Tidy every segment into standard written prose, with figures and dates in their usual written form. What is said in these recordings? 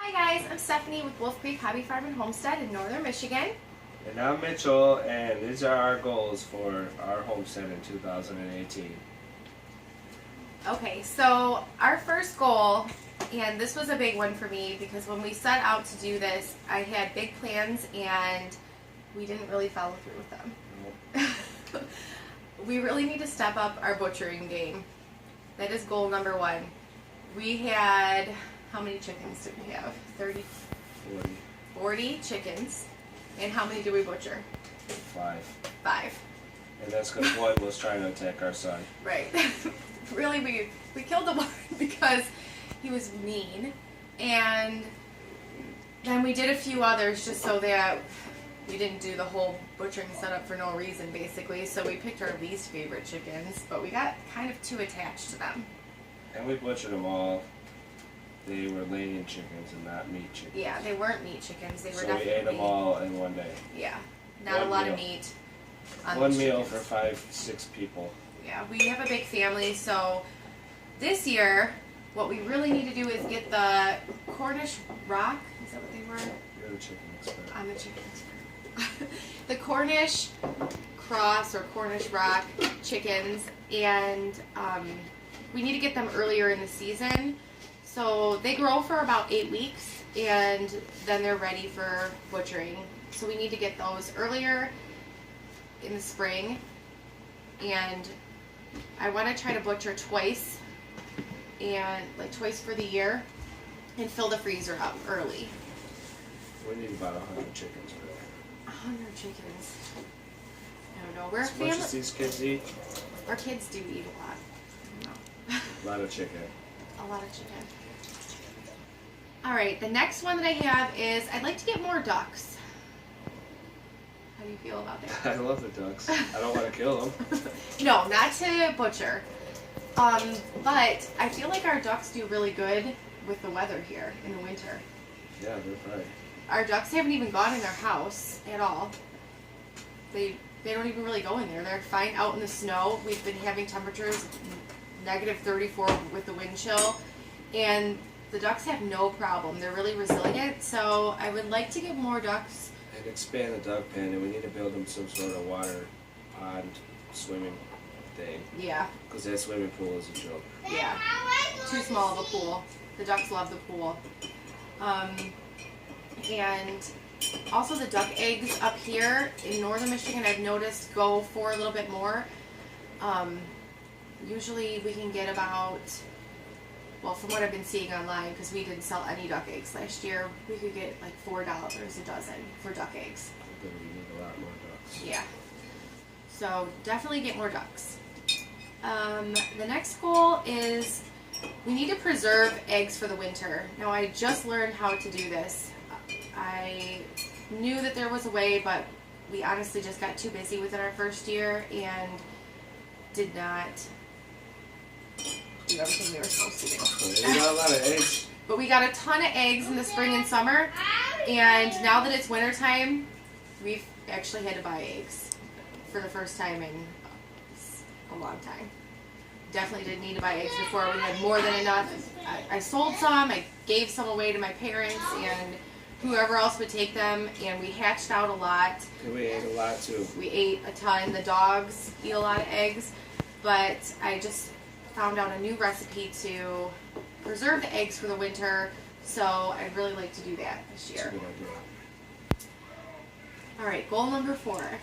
Hi guys, I'm Stephanie with Wolf Creek Hobby Farm and Homestead in northern Michigan. And I'm Mitchell, and these are our goals for our homestead in 2018. Okay, so our first goal, and this was a big one for me because when we set out to do this, I had big plans and we didn't really follow through with them. We really need to step up our butchering game. That is goal number one. We had, how many chickens did we have? 40 chickens. And how many do we butcher? 5. And that's because one was trying to attack our son. Right. Really, we killed the one because he was mean. And then we did a few others just so that we didn't do the whole butchering setup for no reason, basically. So we picked our least favorite chickens, but we got kind of too attached to them. And we butchered them all. They were laying chickens and not meat chickens. Yeah, they weren't meat chickens. They were so definitely. we ate them all in one day. Yeah, not a lot of meat. One meal for 5-6 people. Yeah, we have a big family, so this year, what we really need to do is get the Cornish rock. Is that what they were? You're the chicken expert. I'm the chicken expert. The Cornish cross or Cornish rock chickens, and we need to get them earlier in the season. So they grow for about 8 weeks, and then they're ready for butchering. So we need to get those earlier in the spring, and I want to try to butcher twice, and like twice for the year, and fill the freezer up early. We need about 100 chickens for that. 100 chickens. I don't know. We're a as family. much as these kids eat. Our kids do eat a lot. I don't know. A lot of chicken. A lot of chicken. Alright, the next one that I have is I'd like to get more ducks. How do you feel about that? I love the ducks. I don't want to kill them. No, not to butcher. But I feel like our ducks do really good with the weather here in the winter. Yeah, they're fine. Our ducks haven't even gone in their house at all. They don't even really go in there. They're fine out in the snow. We've been having temperatures negative 34 with the wind chill, and the ducks have no problem. They're really resilient, so I would like to get more ducks. And expand the duck pen, and we need to build them some sort of water pond swimming thing. Yeah. Because that swimming pool is a joke. Yeah. Too small of a pool. The ducks love the pool. And also the duck eggs up here in northern Michigan, I've noticed go for a little bit more. Usually we can get about, well, from what I've been seeing online, because we didn't sell any duck eggs last year, we could get like $4 a dozen for duck eggs. But we need a lot more ducks. Yeah. So definitely get more ducks. The next goal is we need to preserve eggs for the winter. Now I just learned how to do this. I knew that there was a way, but we honestly just got too busy with it our first year and did not do everything we were supposed to do. We got a lot of eggs. But we got a ton of eggs in the spring and summer, and now that it's winter time, we've actually had to buy eggs for the first time in a long time. Definitely didn't need to buy eggs before. We had more than enough. I sold some, I gave some away to my parents and whoever else would take them, and we hatched out a lot. And we ate a lot too. We ate a ton. The dogs eat a lot of eggs, but I just found out a new recipe to preserve the eggs for the winter, so I'd really like to do that this year. That's a good idea. Alright, goal number 4.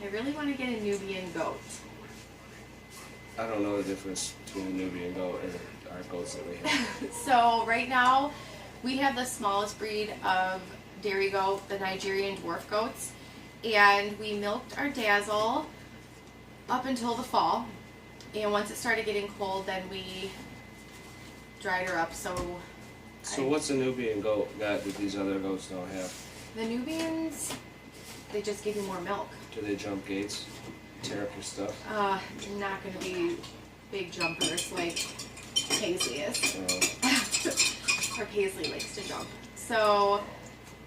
I really want to get a Nubian goat. I don't know the difference between a Nubian goat and our goats that we have. So right now we have the smallest breed of dairy goat, the Nigerian dwarf goats, and we milked our Dazzle up until the fall, and once it started getting cold then we dried her up. So what's a Nubian goat got that these other goats don't have? the Nubians, they just give you more milk. Do they jump gates? Tear up your stuff? Not going to be big jumpers like Paisley is. Or Paisley likes to jump. So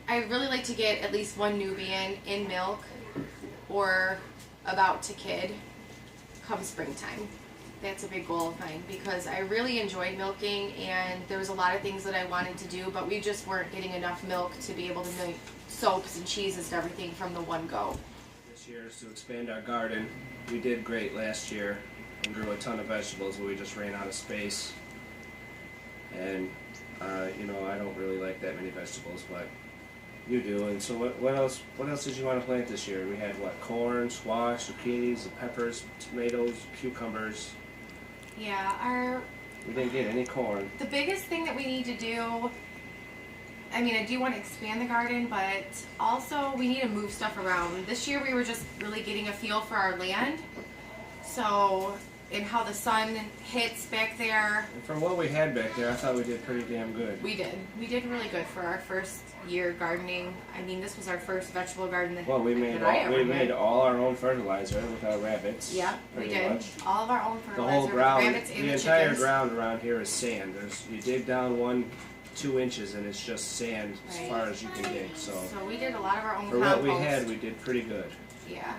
I really like to get at least one Nubian in milk or about to kid come springtime. That's a big goal of mine because I really enjoyed milking and there was a lot of things that I wanted to do, but we just weren't getting enough milk to be able to make soaps and cheeses and everything from the one go. This year is to expand our garden. We did great last year and grew a ton of vegetables, but we just ran out of space. And you know, I don't really like that many vegetables, but you do. And so what else did you want to plant this year? We had what? Corn, squash, zucchinis, peppers, tomatoes, cucumbers. Yeah, We didn't get any corn. the biggest thing that we need to do, I mean, I do want to expand the garden, but also we need to move stuff around. This year we were just really getting a feel for our land. So, and how the sun hits back there. And from what we had back there, I thought we did pretty damn good. We did. We did really good for our first year gardening. I mean, this was our first vegetable garden that, Well, we made all our own fertilizer with our rabbits. Yeah, we did. Much. All of our own The fertilizer, whole ground, rabbits and the the entire chickens. ground around here is sand. You dig down 1-2 inches and it's just sand as Right. far as you can dig. So So we did a lot of our own for compost. what we had, we did pretty good. Yeah,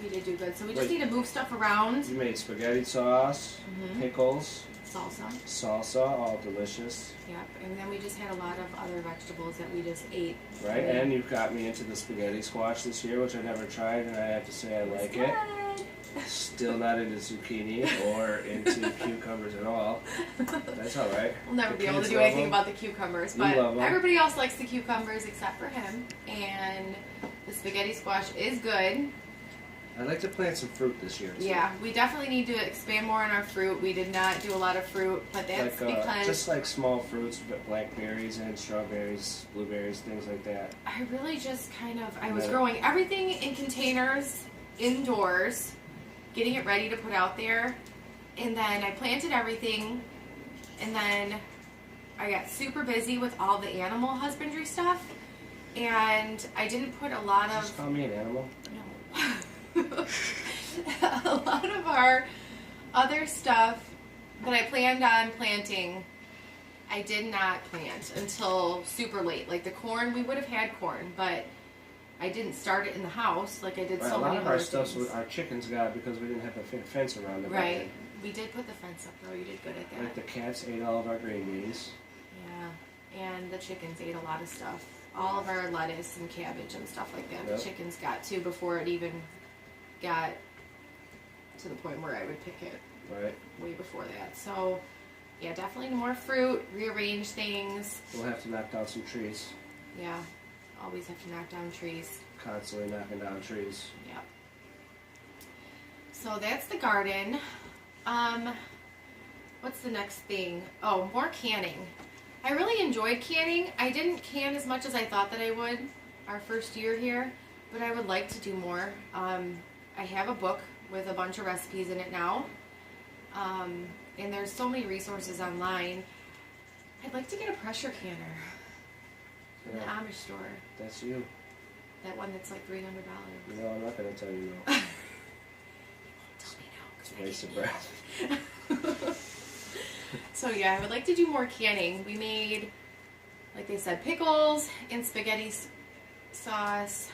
we did do good. So we just Wait. need to move stuff around. You made spaghetti sauce, Mhm. pickles, Salsa. salsa, all delicious, Yep. And then we just had a lot of other vegetables that we just ate. right? And you got me into the spaghetti squash this year, which I never tried, and I have to say I like it. Still not into zucchini or into cucumbers at all. That's all right. We'll never The be able to kids do love anything them. about the cucumbers, You but love 'em. everybody else likes the cucumbers except for him. And the spaghetti squash is good. I'd like to plant some fruit this year too. Yeah, we definitely need to expand more on our fruit. We did not do a lot of fruit, but that's Like, because just like small fruits, but blackberries and strawberries, blueberries, things like that. I really just I was Yeah. growing everything in containers indoors, getting it ready to put out there, and then I planted everything, and then I got super busy with all the animal husbandry stuff, and I didn't put a lot of Just call me an animal. no. A lot of our other stuff that I planned on planting, I did not plant until super late. Like the corn, we would have had corn, but I didn't start it in the house like I did Right, so a lot many of our other stuff, things. our chickens got because we didn't have a fence around the Right. garden. We did put the fence up though. You did good at that. Like the cats ate all of our green beans. Yeah. And the chickens ate a lot of stuff. All of our lettuce and cabbage and stuff like that. Yep. The chickens got to before it even got to the point where I would pick it. Right. Way before that. So, yeah, definitely more fruit, rearrange things. We'll have to knock down some trees. Yeah, always have to knock down trees. Constantly knocking down trees. Yeah. So that's the garden. What's the next thing? Oh, more canning. I really enjoyed canning. I didn't can as much as I thought that I would our first year here, but I would like to do more. I have a book with a bunch of recipes in it now. And there's so many resources online. I'd like to get a pressure canner from the Yeah, Amish store. that's you. That one that's like $300. No, I'm not going to tell you no. Tell me no, 'cause It's a I waste of can't breath. So yeah, I would like to do more canning. We made, like they said, pickles and spaghetti sauce,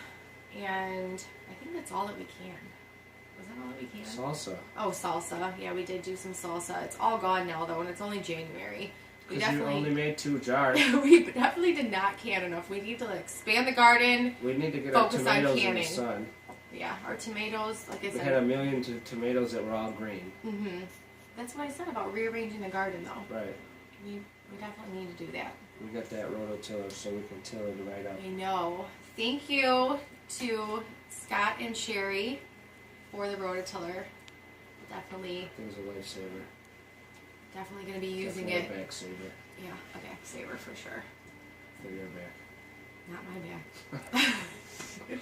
and I think that's all that we can. Was that all that we can? Salsa. Oh, salsa. Yeah, we did do some salsa. It's all gone now though, and it's only January. We Because you only made 2 jars. we definitely did not can enough. We need to like expand the garden. We need to get Focus on our tomatoes in the canning. sun. Yeah, our tomatoes, like I We said. had 1,000,000 tomatoes that were all green. Mhm. That's what I said about rearranging the garden though. Right. We definitely need to do that. We got that rototiller so we can till it right up. I know. Thank you to Scott and Sherry for the rototiller. Definitely Thing's a lifesaver. going to be using Definitely it. a back saver Yeah, a back saver for sure. for your back. Not my back.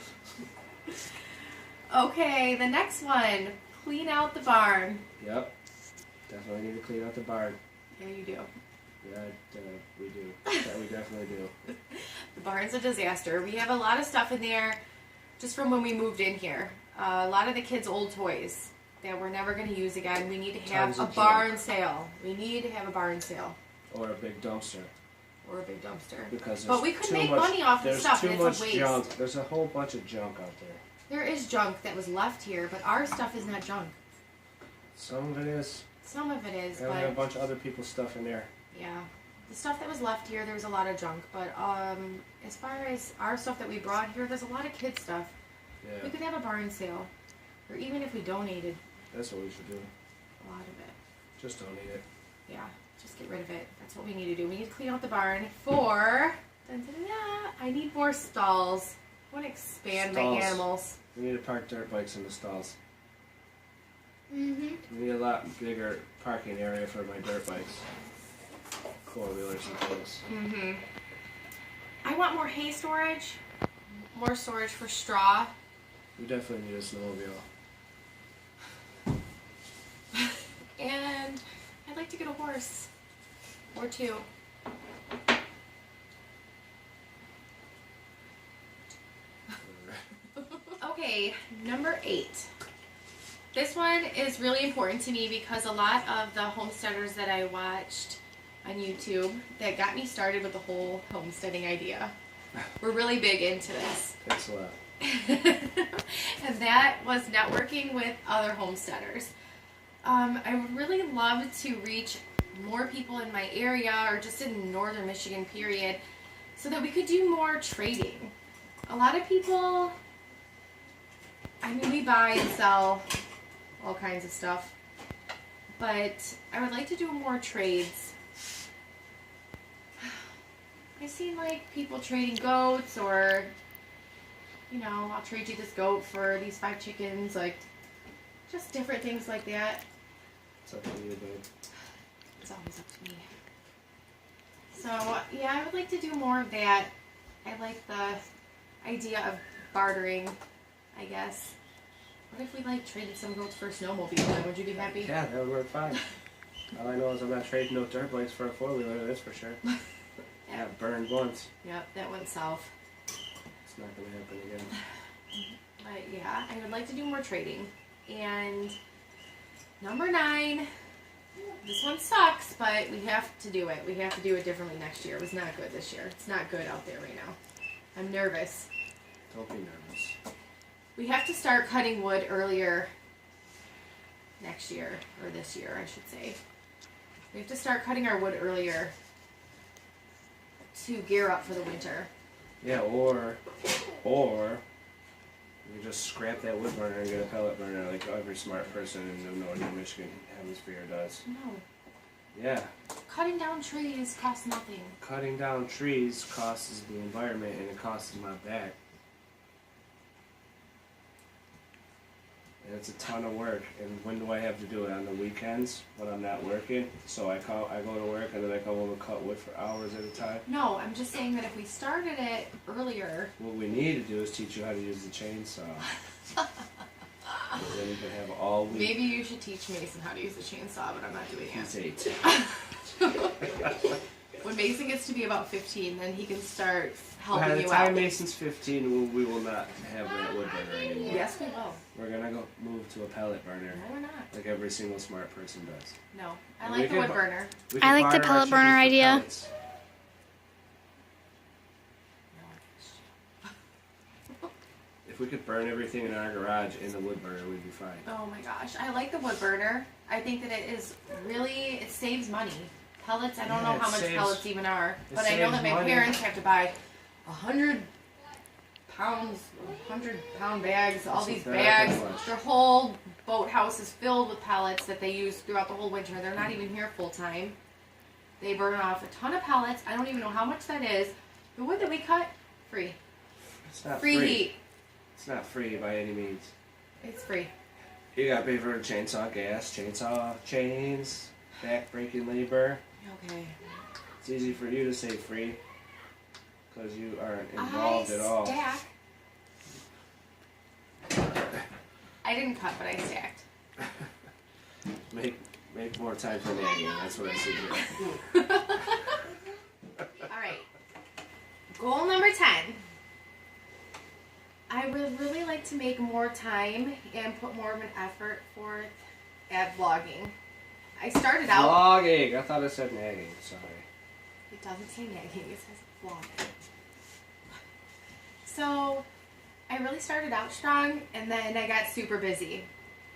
Okay, the next one. Clean out the barn. Yep. Definitely need to clean out the barn. Yeah, you do. Yeah, we do. Yeah, we definitely do. The barn's a disaster. We have a lot of stuff in there just from when we moved in here. A lot of the kids' old toys that we're never going to use again. We need to have Tons a of barn sale. We need to have a barn sale. Or a big dumpster. Or a big dumpster. Because But there's we could too make much, money off the there's stuff, too and it's much a waste. junk. There's a whole bunch of junk out there. There is junk that was left here, but our stuff is not junk. Some of it is. Some of it is, And but we have a bunch of other people's stuff in there. yeah. The stuff that was left here, there was a lot of junk. But as far as our stuff that we brought here, there's a lot of kid stuff. Yeah. We could have a barn sale. Or even if we donated That's what we should do. a lot of it. Just donate it. Yeah, just get rid of it. That's what we need to do. We need to clean out the barn for... Dun, dun, dun, dun. I need more stalls. I want to expand my Stalls. animals. We need to park dirt bikes in the stalls. Mm-hmm. We need a lot bigger parking area for my dirt bikes. Four-wheelers and things. Mm-hmm. I want more hay storage. More storage for straw. We definitely need a snowmobile. And I'd like to get a horse. Or two. Okay, number 8. This one is really important to me because a lot of the homesteaders that I watched on YouTube that got me started with the whole homesteading idea were really big into this. Thanks a lot. And that was networking with other homesteaders. I would really love to reach more people in my area or just in northern Michigan, period, so that we could do more trading. A lot of people, I mean, we buy and sell all kinds of stuff, but I would like to do more trades. I've seen like people trading goats, or, you know, I'll trade you this goat for these 5 chickens, like just different things like that. It's up to you, babe. It's always up to me. So, yeah, I would like to do more of that. I like the idea of bartering, I guess. What if we, like, traded some goats for a snowmobile? Then would you be happy? Yeah, that would work fine. All I know is I'm not trading no dirt bikes for a four-wheeler, that's for sure. Yeah, burned once. Yep, that went south. It's not going to happen again. But, yeah, I would like to do more trading. And number 9, this one sucks, but we have to do it. We have to do it differently next year. It was not good this year. It's not good out there right now. I'm nervous. Don't be nervous. We have to start cutting wood earlier next year, or this year, I should say. We have to start cutting our wood earlier to gear up for the winter. Yeah, or you just scrap that wood burner and get a pellet burner like every smart person in the northern Michigan hemisphere does. No. Yeah. Cutting down trees costs nothing. Cutting down trees costs the environment and it costs my back. And it's a ton of work. And when do I have to do it? On the weekends when I'm not working. So I go to work and then I come home and cut wood for hours at a time. No, I'm just saying that if we started it earlier. What we need to do is teach you how to use the chainsaw. Then you can have all week. Maybe you should teach Mason how to use the chainsaw, but I'm not doing He's it. 8. When Mason gets to be about 15, then he can start By helping the you time out. Mason's 15, we will not have that wood burner anymore. Yes, we will. We're gonna go move to a pellet burner, No, we're not. like every single smart person does. No. I And like we the can wood bu- burner. We I can like the barter our pellet burner chickens for idea. pellets. If we could burn everything in our garage in the wood burner, we'd be fine. Oh my gosh, I like the wood burner. I think that it saves money. Pellets, I don't Yeah, know it how much saves- pellets even are, it but I know saves that my money. parents have to buy 100 pounds, 100-pound bags, all Isn't these that bags. much? Their whole boathouse is filled with pellets that they use throughout the whole winter. They're not even here full time. They burn off a ton of pellets. I don't even know how much that is. The wood that we cut, free. It's not Free free. heat. It's not free by any means. It's free. You gotta pay for chainsaw gas, chainsaw chains, back breaking labor. Okay. It's easy for you to say free, because you aren't involved at all. Stack. I didn't cut, but I stacked. Make more time for nagging. That's what I suggest. All right. Goal number 10. I would really like to make more time and put more of an effort forth at vlogging. I started out. Vlogging. I thought it said nagging. Sorry. It doesn't say nagging, it says vlogging. So, I really started out strong, and then I got super busy.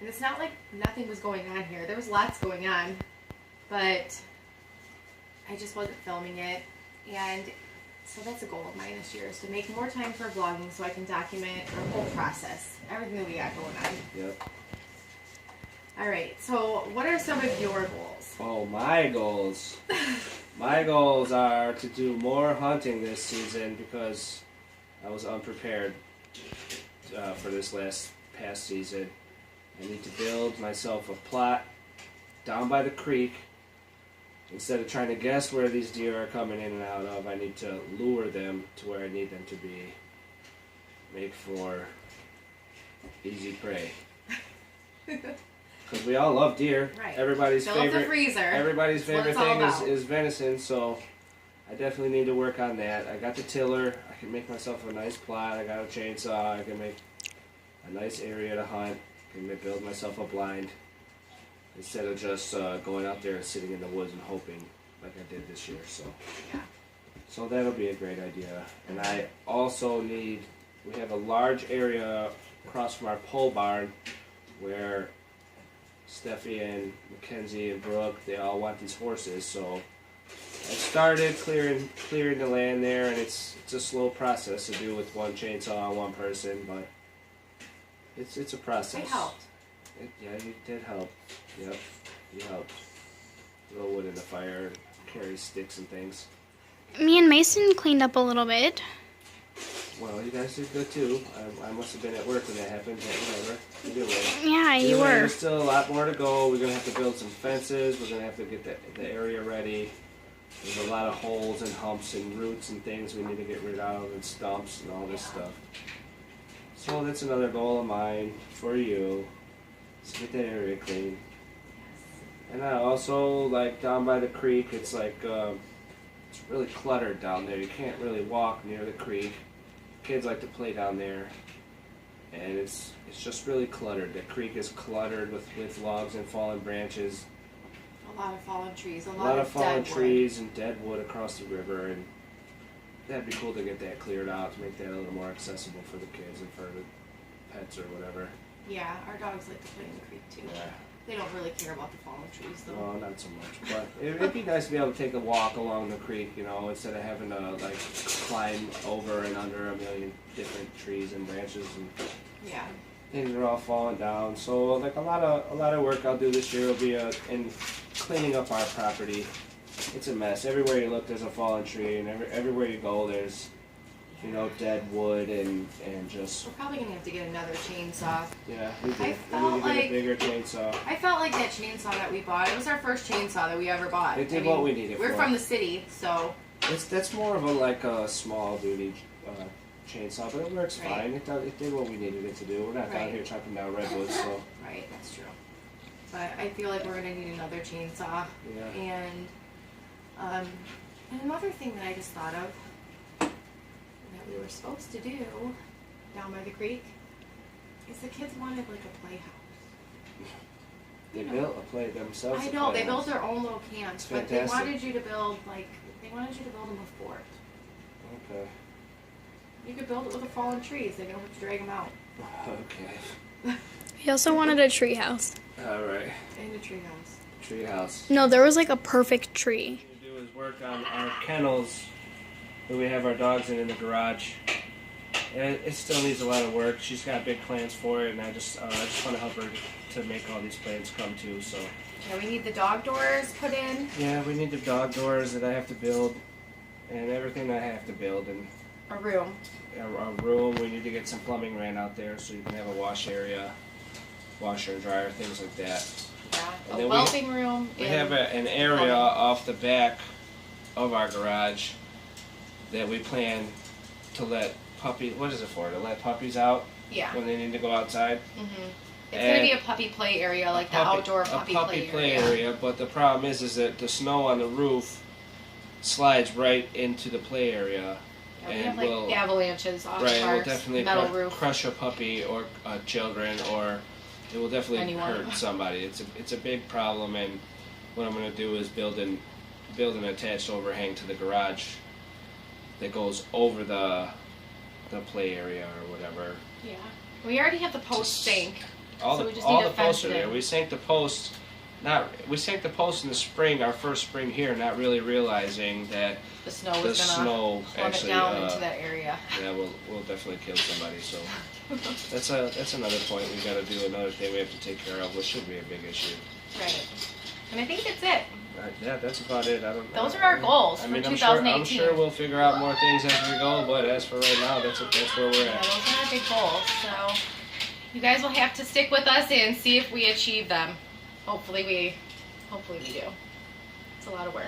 And it's not like nothing was going on here. There was lots going on, but I just wasn't filming it. And so that's a goal of mine this year, is to make more time for vlogging so I can document our whole process, everything that we got going on. Yep. All right, so what are some of your goals? Oh, my goals. My goals are to do more hunting this season because I was unprepared for this past season. I need to build myself a plot down by the creek. Instead of trying to guess where these deer are coming in and out of, I need to lure them to where I need them to be. Make for easy prey. Because we all love deer. Right. Everybody's Fill up the freezer. Everybody's favorite That's what thing it's all is venison, so I definitely need to work on that. I got the tiller. I can make myself a nice plot. I got a chainsaw. I can make a nice area to hunt. I can build myself a blind instead of just going out there and sitting in the woods and hoping like I did this year. Yeah. So that'll be a great idea. And I also we have a large area across from our pole barn where Steffi and Kenzie and Brooke, they all want these horses. So I started clearing the land there, and it's a slow process to do with one chainsaw and one person, but it's a process. I helped. Yeah, you did help. Yep, you helped. Throw wood in the fire, carry sticks and things. Me and Mason cleaned up a little bit. Well, you guys did good too. I must have been at work when that happened, but whatever. Either way. Yeah, you Anyway, were. There's still a lot more to go. We're going to have to build some fences. We're going to have to get the area ready. There's a lot of holes and humps and roots and things we need to get rid of, and stumps and all this stuff. So that's another goal of mine for you, is to get that area clean. And I also, like, down by the creek, it's like, it's really cluttered down there. You can't really walk near the creek. Kids like to play down there. And it's just really cluttered. The creek is cluttered with logs and fallen branches. A lot of fallen trees. A A lot lot of of fallen dead trees and dead wood across the river, and that'd be cool to get that cleared out to make that a little more accessible for the kids and for the pets or whatever. Wood. Yeah, our dogs like to play in the creek too. Yeah. They don't really care about the fallen trees though. No, not so much. But it'd be nice to be able to take a walk along the creek, you know, instead of having to like climb over and under a million different trees and branches, and Yeah. things are all falling down. So like a lot of work I'll do this year will be in cleaning up our property. It's a mess. Everywhere you look, there's a fallen tree, and everywhere you go, there's, you know, dead wood and just, We're probably gonna have to get another chainsaw. yeah, we do. I We felt need to get like- a bigger chainsaw. I felt like that chainsaw that we bought. It was our first chainsaw that we ever bought. It did what we needed We're for. from the city, so That's more of a small duty chainsaw, but it works Right. fine. It did what we needed it to do. We're not down Right. here chopping down redwoods, so right, that's true. But I feel like we're gonna need another chainsaw. yeah. And another thing that I just thought of that we were supposed to do down by the creek is the kids wanted like a playhouse. They You know. built a play themselves. I a know they playhouse. built their own little camps, It's but they fantastic. wanted you to build them a fort. Okay. You could build it with the fallen trees. They don't have to drag them out. Okay. He also wanted a tree house. All right. And a treehouse. Treehouse. No, there was like a perfect tree. What we do is work on our kennels that we have our dogs in the garage. And it still needs a lot of work. She's got big plans for it, and I just want to help her to make all these plans come true. So Yeah, we need the dog doors put in. yeah, we need the dog doors that I have to build, and everything I have to build, and A room. a room. We need to get some plumbing ran out there so you can have a wash area, washer and dryer, things like that. Yeah. And A then whelping room. We and have an area plumbing. off the back of our garage that we plan to let what is it for? To let puppies out Yeah. when they need to go outside? It's And gonna be a puppy play area, like the outdoor puppy play area. But the problem is that the snow on the roof slides right into the play area. Yeah, we and have like will avalanches off right, it our will definitely metal roof. crush a puppy or children, or it will definitely Anyone. hurt somebody. It's a big problem, and what I'm going to do is build an attached overhang to the garage that goes over the play area or whatever. Yeah. We already have the post Just- sink. all So the we just all need the to fence posts are it there. in. We sank the posts. We sank the posts in the spring, our first spring here, not really realizing that The snow the was gonna snow plummet actually down into that area. yeah will definitely kill somebody. So that's another point we got to do. Another thing we have to take care of, which should be a big issue. Right. And I think that's it. Yeah, that's about it. Those are our goals I for mean, 2018. I'm sure we'll figure out more things as we go, but as for right now, that's where we're Yeah, at. those are our big goals. So you guys will have to stick with us and see if we achieve them. Hopefully we do. It's a lot of work.